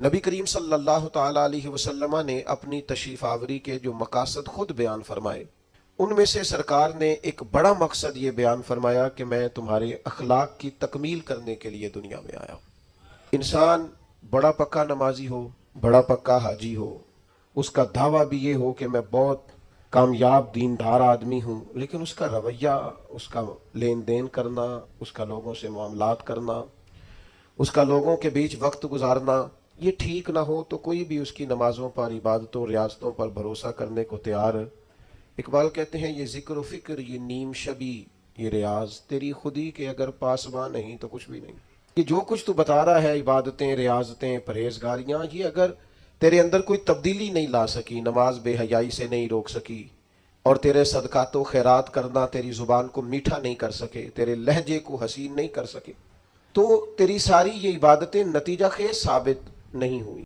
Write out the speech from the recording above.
نبی کریم صلی اللہ تعالیٰ علیہ وسلم نے اپنی تشریف آوری کے جو مقاصد خود بیان فرمائے، ان میں سے سرکار نے ایک بڑا مقصد یہ بیان فرمایا کہ میں تمہارے اخلاق کی تکمیل کرنے کے لیے دنیا میں آیا ہوں۔ انسان بڑا پکا نمازی ہو، بڑا پکا حاجی ہو، اس کا دعویٰ بھی یہ ہو کہ میں بہت کامیاب دیندار آدمی ہوں، لیکن اس کا رویہ، اس کا لین دین کرنا، اس کا لوگوں سے معاملات کرنا، اس کا لوگوں کے بیچ وقت گزارنا یہ ٹھیک نہ ہو تو کوئی بھی اس کی نمازوں پر، عبادتوں، ریاضتوں پر بھروسہ کرنے کو تیار ہے۔ اقبال کہتے ہیں یہ ذکر و فکر، یہ نیم شبی، یہ ریاض تیری خودی کے اگر پاسباں نہیں تو کچھ بھی نہیں۔ کہ جو کچھ تو بتا رہا ہے، عبادتیں، ریاضتیں، پرہیزگاریاں، یہ اگر تیرے اندر کوئی تبدیلی نہیں لا سکی، نماز بے حیائی سے نہیں روک سکی، اور تیرے صدقات و خیرات کرنا تیری زبان کو میٹھا نہیں کر سکے، تیرے لہجے کو حسین نہیں کر سکے، تو تیری ساری یہ عبادتیں نتیجہ خیز ثابت نہیں ہوئی۔